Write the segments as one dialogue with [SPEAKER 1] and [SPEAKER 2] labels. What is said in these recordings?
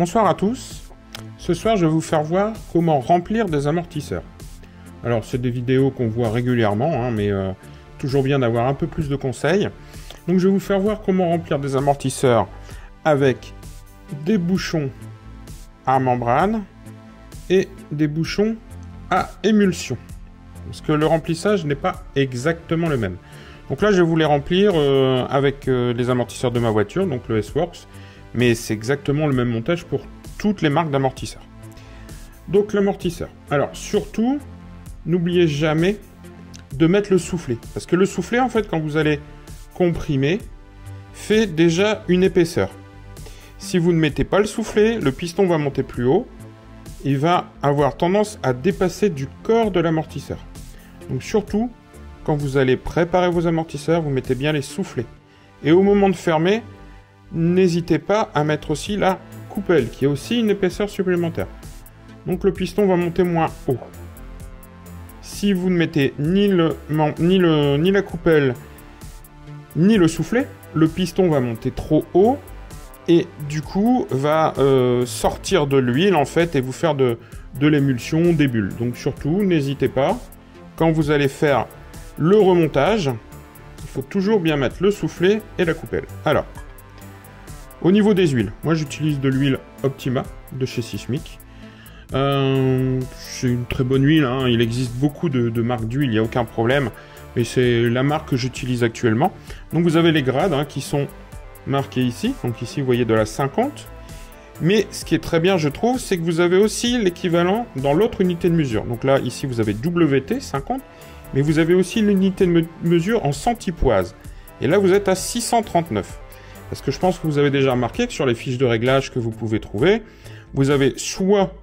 [SPEAKER 1] Bonsoir à tous. Ce soir, je vais vous faire voir comment remplir des amortisseurs. Alors, c'est des vidéos qu'on voit régulièrement, mais toujours bien d'avoir un peu plus de conseils. Donc, je vais vous faire voir comment remplir des amortisseurs avec des bouchons à membrane et des bouchons à émulsion. Parce que le remplissage n'est pas exactement le même. Donc là, je vais vous les remplir avec les amortisseurs de ma voiture, donc le S-Works. Mais c'est exactement le même montage pour toutes les marques d'amortisseurs. Donc l'amortisseur. Alors surtout, n'oubliez jamais de mettre le soufflet. Parce que le soufflet, en fait, quand vous allez comprimer, fait déjà une épaisseur. Si vous ne mettez pas le soufflet, le piston va monter plus haut. Il va avoir tendance à dépasser du corps de l'amortisseur. Donc surtout, quand vous allez préparer vos amortisseurs, vous mettez bien les soufflets. Et au moment de fermer, n'hésitez pas à mettre aussi la coupelle, qui est aussi une épaisseur supplémentaire. Donc le piston va monter moins haut. Si vous ne mettez ni la coupelle, ni le soufflet, le piston va monter trop haut et du coup va sortir de l'huile en fait et vous faire de l'émulsion, des bulles. Donc surtout, n'hésitez pas, quand vous allez faire le remontage, il faut toujours bien mettre le soufflet et la coupelle. Alors, au niveau des huiles, moi j'utilise de l'huile Optima de chez Sismic. C'est une très bonne huile, hein. Il existe beaucoup de marques d'huile, il n'y a aucun problème. Mais c'est la marque que j'utilise actuellement. Donc vous avez les grades qui sont marqués ici. Donc ici vous voyez de la 50. Mais ce qui est très bien je trouve, c'est que vous avez aussi l'équivalent dans l'autre unité de mesure. Donc là ici vous avez WT 50. Mais vous avez aussi l'unité de mesure en centipoise. Et là vous êtes à 639. Parce que je pense que vous avez déjà remarqué que sur les fiches de réglage que vous pouvez trouver, vous avez soit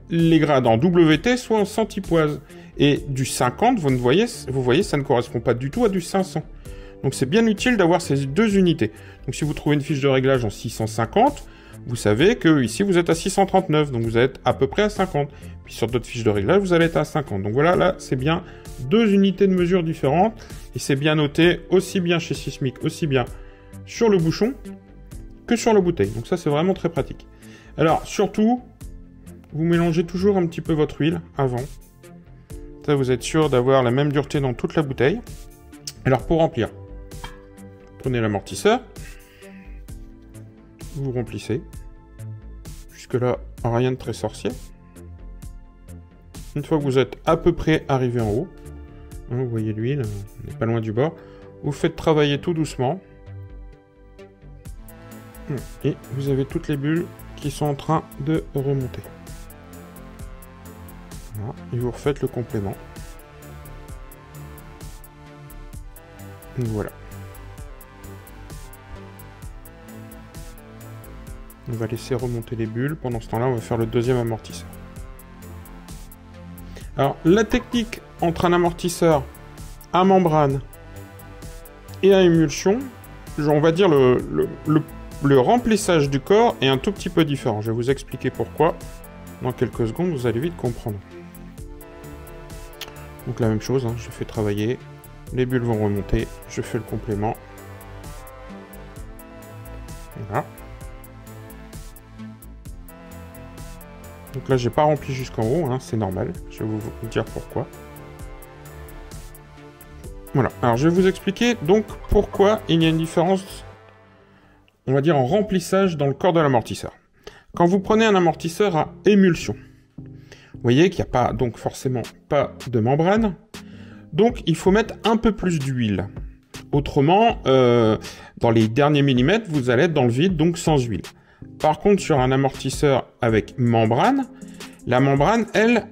[SPEAKER 1] les grades en WT, soit en centipoise. Et du 50, vous voyez, ça ne correspond pas du tout à du 500. Donc c'est bien utile d'avoir ces deux unités. Donc si vous trouvez une fiche de réglage en 650, vous savez que ici vous êtes à 639, donc vous êtes à peu près à 50. Puis sur d'autres fiches de réglage, vous allez être à 50. Donc voilà, là c'est bien deux unités de mesure différentes. Et c'est bien noté aussi bien chez Sismic, aussi bien sur le bouchon que sur la bouteille. Donc ça c'est vraiment très pratique. Alors surtout, vous mélangez toujours un petit peu votre huile avant. Ça vous êtes sûr d'avoir la même dureté dans toute la bouteille. Alors pour remplir, prenez l'amortisseur, vous remplissez. Jusque là, rien de très sorcier. Une fois que vous êtes à peu près arrivé en haut, vous voyez l'huile, on n'est pas loin du bord, vous faites travailler tout doucement. Et vous avez toutes les bulles qui sont en train de remonter. Voilà. Et vous refaites le complément. Voilà. On va laisser remonter les bulles. Pendant ce temps-là, on va faire le deuxième amortisseur. Alors, la technique entre un amortisseur à membrane et à émulsion, on va dire le remplissage du corps est un tout petit peu différent. Je vais vous expliquer pourquoi. Dans quelques secondes, vous allez vite comprendre. Donc la même chose, je fais travailler. Les bulles vont remonter. Je fais le complément. Voilà. Donc là, j'ai pas rempli jusqu'en haut, c'est normal. Je vais vous dire pourquoi. Voilà. Alors, je vais vous expliquer donc pourquoi il y a une différence, on va dire, en remplissage dans le corps de l'amortisseur. Quand vous prenez un amortisseur à émulsion, vous voyez qu'il n'y a pas, donc forcément pas de membrane. Donc, il faut mettre un peu plus d'huile. Autrement, dans les derniers millimètres, vous allez être dans le vide, donc sans huile. Par contre, sur un amortisseur avec membrane, la membrane, elle,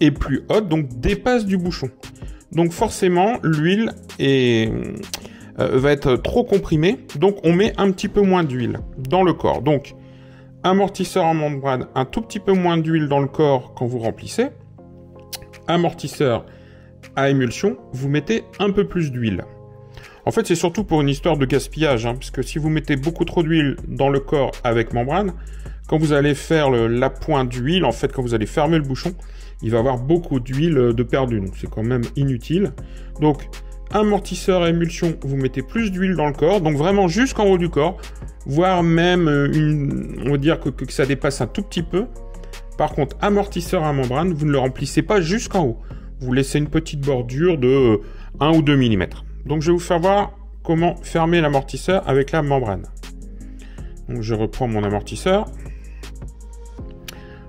[SPEAKER 1] est plus haute, donc dépasse du bouchon. Donc forcément, l'huile va être trop comprimée, donc on met un petit peu moins d'huile dans le corps. Donc, amortisseur en membrane, un tout petit peu moins d'huile dans le corps quand vous remplissez. Amortisseur à émulsion, vous mettez un peu plus d'huile. En fait, c'est surtout pour une histoire de gaspillage, parce que si vous mettez beaucoup trop d'huile dans le corps avec membrane, quand vous allez faire l'appoint d'huile, en fait, quand vous allez fermer le bouchon, il va y avoir beaucoup d'huile de perdu, donc c'est quand même inutile. Donc, amortisseur à émulsion, vous mettez plus d'huile dans le corps, donc vraiment jusqu'en haut du corps, voire même, on va dire que ça dépasse un tout petit peu. Par contre, amortisseur à membrane, vous ne le remplissez pas jusqu'en haut. Vous laissez une petite bordure de 1 ou 2 mm. Donc je vais vous faire voir comment fermer l'amortisseur avec la membrane. Donc je reprends mon amortisseur.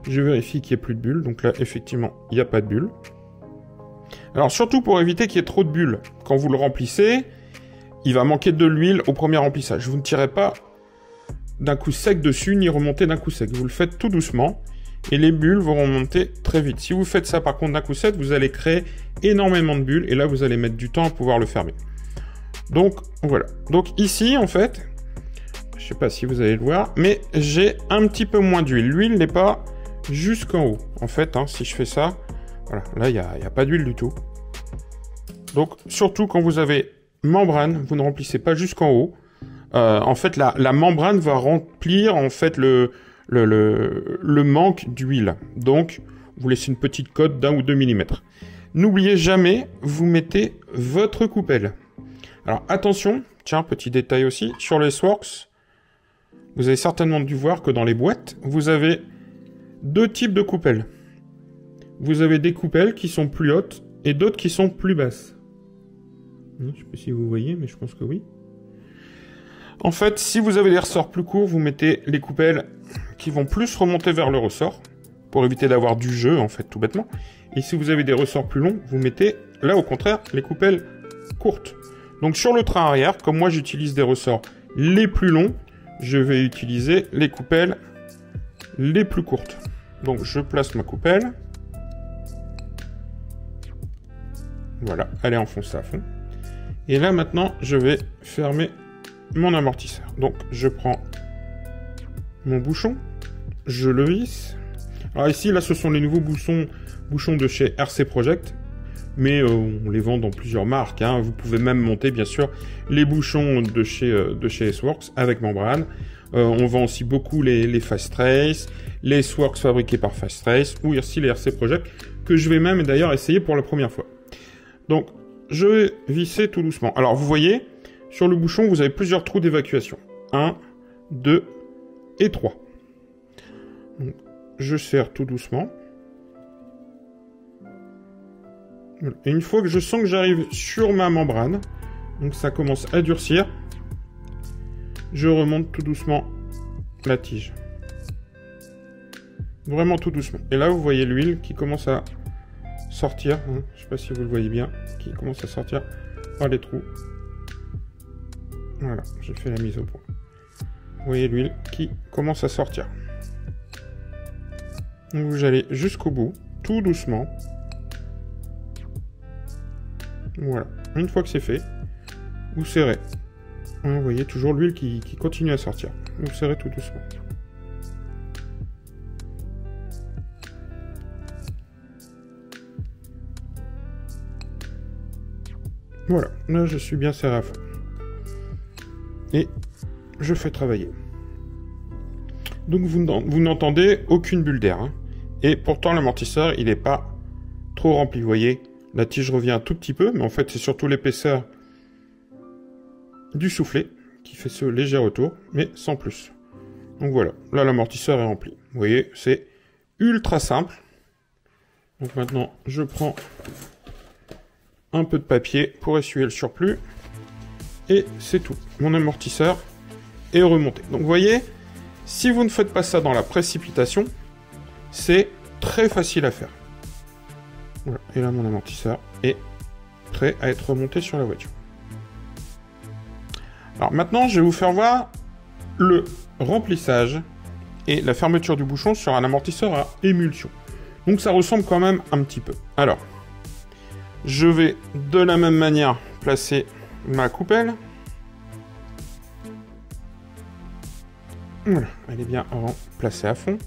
[SPEAKER 1] Je vérifie qu'il n'y ait plus de bulles. Donc là, effectivement, il n'y a pas de bulles. Alors surtout pour éviter qu'il y ait trop de bulles. Quand vous le remplissez, il va manquer de l'huile au premier remplissage. Vous ne tirez pas d'un coup sec dessus, ni remonter d'un coup sec. Vous le faites tout doucement. Et les bulles vont remonter très vite. Si vous faites ça par contre d'un coup sec, vous allez créer énormément de bulles. Et là, vous allez mettre du temps à pouvoir le fermer. Donc, voilà. Donc ici, en fait, je ne sais pas si vous allez le voir, mais j'ai un petit peu moins d'huile. L'huile n'est pas jusqu'en haut. En fait, hein, si je fais ça, voilà, là, il n'y a pas d'huile du tout. Donc, surtout quand vous avez membrane, vous ne remplissez pas jusqu'en haut. En fait, la membrane va remplir, en fait, le manque d'huile. Donc, vous laissez une petite cote d'1 ou 2 mm. N'oubliez jamais, vous mettez votre coupelle. Alors, attention, tiens, petit détail aussi, sur les S-Works, vous avez certainement dû voir que dans les boîtes, vous avez deux types de coupelles. Vous avez des coupelles qui sont plus hautes et d'autres qui sont plus basses. Je ne sais pas si vous voyez, mais je pense que oui. En fait, si vous avez des ressorts plus courts, vous mettez les coupelles qui vont plus remonter vers le ressort, pour éviter d'avoir du jeu, en fait, tout bêtement. Et si vous avez des ressorts plus longs, vous mettez, là, au contraire, les coupelles courtes. Donc, sur le train arrière, comme moi, j'utilise des ressorts les plus longs, je vais utiliser les coupelles les plus courtes. Donc, je place ma coupelle. Voilà, elle est enfoncée à fond. Et là, maintenant, je vais fermer mon amortisseur. Donc, je prends mon bouchon, je le visse. Alors ici, là, ce sont les nouveaux bouchons de chez RC Project, mais on les vend dans plusieurs marques. Hein. Vous pouvez même monter, bien sûr, les bouchons de chez S-Works avec membrane. On vend aussi beaucoup les Fast Trace, les S-Works fabriqués par Fast Trace, ou aussi les RC Project, que je vais même d'ailleurs essayer pour la première fois. Donc, je vais visser tout doucement. Alors, vous voyez, sur le bouchon, vous avez plusieurs trous d'évacuation. 1, 2 et 3. Donc, je serre tout doucement. Et une fois que je sens que j'arrive sur ma membrane, donc ça commence à durcir, je remonte tout doucement la tige. Vraiment tout doucement. Et là, vous voyez l'huile qui commence à sortir. Hein, je ne sais pas si vous le voyez bien. Qui commence à sortir par les trous. Voilà, j'ai fait la mise au point. Vous voyez l'huile qui commence à sortir. Donc vous allez jusqu'au bout, tout doucement. Voilà. Une fois que c'est fait, vous serrez. Vous voyez toujours l'huile qui continue à sortir. Vous serrez tout doucement. Voilà, là je suis bien serré à fond. Et je fais travailler. Donc vous n'entendez aucune bulle d'air. Hein. Et pourtant l'amortisseur, il n'est pas trop rempli. Vous voyez, la tige revient un tout petit peu, mais en fait c'est surtout l'épaisseur du soufflet qui fait ce léger retour, mais sans plus. Donc voilà, là l'amortisseur est rempli. Vous voyez, c'est ultra simple. Donc maintenant, je prends un peu de papier pour essuyer le surplus. Et c'est tout. Mon amortisseur est remonté. Donc vous voyez, si vous ne faites pas ça dans la précipitation, c'est très facile à faire. Voilà. Et là, mon amortisseur est prêt à être remonté sur la voiture. Alors maintenant, je vais vous faire voir le remplissage et la fermeture du bouchon sur un amortisseur à émulsion. Donc ça ressemble quand même un petit peu. Alors, je vais de la même manière placer ma coupelle. Voilà, elle est bien placée à fond.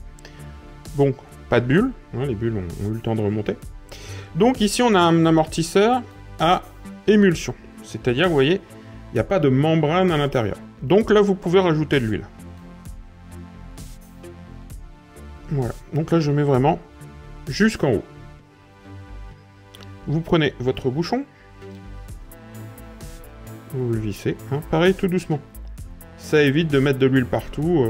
[SPEAKER 1] Donc, pas de bulles. Hein, les bulles ont eu le temps de remonter. Donc ici, on a un amortisseur à émulsion. C'est-à-dire, vous voyez, il n'y a pas de membrane à l'intérieur. Donc là, vous pouvez rajouter de l'huile. Voilà. Donc là, je mets vraiment jusqu'en haut. Vous prenez votre bouchon. vous le vissez, hein, pareil tout doucement. Ça évite de mettre de l'huile partout.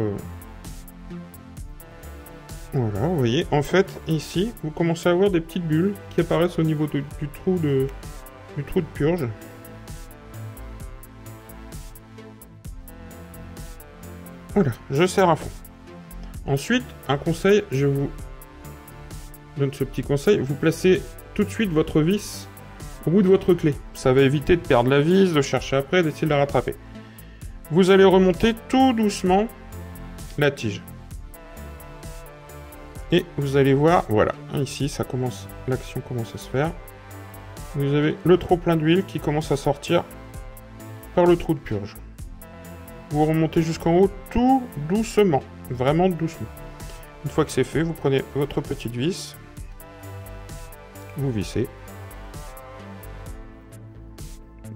[SPEAKER 1] Voilà, vous voyez, en fait, ici, vous commencez à avoir des petites bulles qui apparaissent au niveau du trou de purge. Voilà, je serre à fond. Ensuite, un conseil, je vous donne ce petit conseil, vous placez tout de suite votre vis au bout de votre clé. Ça va éviter de perdre la vis, de chercher après, d'essayer de la rattraper. Vous allez remonter tout doucement la tige. Et vous allez voir, voilà, ici, ça commence, l'action commence à se faire. Vous avez le trop plein d'huile qui commence à sortir par le trou de purge. Vous remontez jusqu'en haut tout doucement, vraiment doucement. Une fois que c'est fait, vous prenez votre petite vis, vous vissez.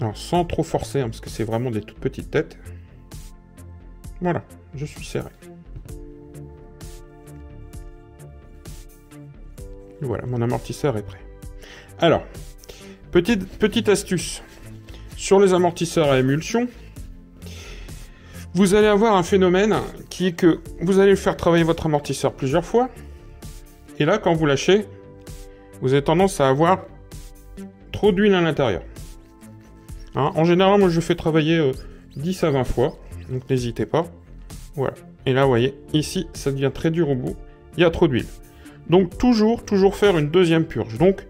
[SPEAKER 1] Alors, sans trop forcer, hein, parce que c'est vraiment des toutes petites têtes. Voilà, je suis serré. Voilà, mon amortisseur est prêt. Alors, petite astuce. Sur les amortisseurs à émulsion, vous allez avoir un phénomène qui est que vous allez faire travailler votre amortisseur plusieurs fois. Et là, quand vous lâchez, vous avez tendance à avoir trop d'huile à l'intérieur. Hein, en général, moi, je fais travailler 10 à 20 fois. Donc, n'hésitez pas. Voilà. Et là, vous voyez, ici, ça devient très dur au bout. Il y a trop d'huile. Donc, toujours faire une deuxième purge. Donc,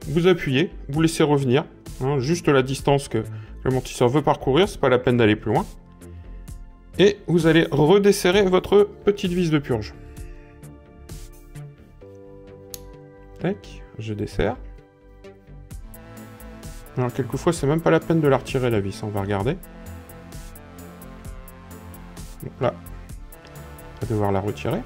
[SPEAKER 1] vous appuyez, vous laissez revenir. Hein, juste la distance que l'amortisseur veut parcourir. C'est pas la peine d'aller plus loin. Et vous allez redesserrer votre petite vis de purge. Tac, je desserre. Alors, quelquefois, c'est même pas la peine de la retirer, la vis. On va regarder. Donc là, on va devoir la retirer.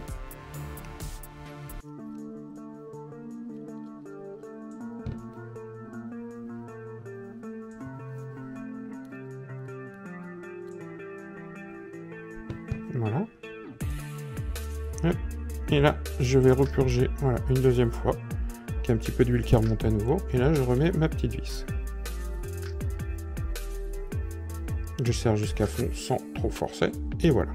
[SPEAKER 1] Voilà. Et là, je vais repurger, voilà, une deuxième fois. Il y a un petit peu d'huile qui remonte à nouveau. Et là, je remets ma petite vis. Je serre jusqu'à fond sans trop forcer. Et voilà.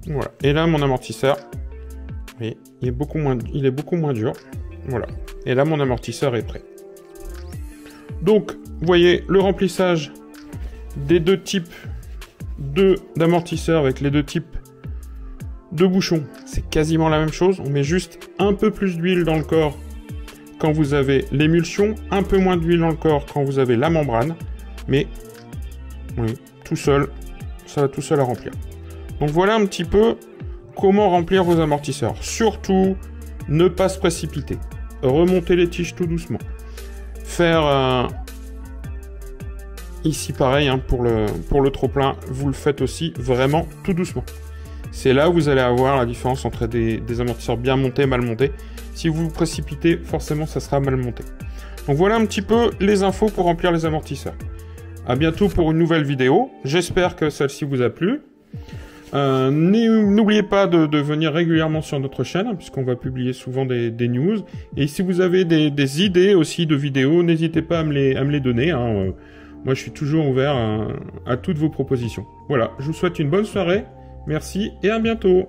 [SPEAKER 1] Voilà. Et là, mon amortisseur, vous voyez, il est beaucoup moins dur. Voilà. Et là, mon amortisseur est prêt. Donc, vous voyez, le remplissage des deux types d'amortisseurs avec les deux types de bouchons, c'est quasiment la même chose. On met juste un peu plus d'huile dans le corps quand vous avez l'émulsion, un peu moins d'huile dans le corps quand vous avez la membrane, mais oui, tout seul, ça va tout seul à remplir. Donc voilà un petit peu comment remplir vos amortisseurs. Surtout, ne pas se précipiter. Remonter les tiges tout doucement. Faire ici pareil, hein, pour le trop-plein, vous le faites aussi vraiment tout doucement. C'est là où vous allez avoir la différence entre des amortisseurs bien montés et mal montés. Si vous vous précipitez, forcément ça sera mal monté. Donc voilà un petit peu les infos pour remplir les amortisseurs. À bientôt pour une nouvelle vidéo. J'espère que celle-ci vous a plu. N'oubliez pas de venir régulièrement sur notre chaîne, hein, puisqu'on va publier souvent des news. Et si vous avez des idées aussi de vidéos, n'hésitez pas à me les donner. Hein. Moi, je suis toujours ouvert à toutes vos propositions. Voilà, je vous souhaite une bonne soirée. Merci et à bientôt.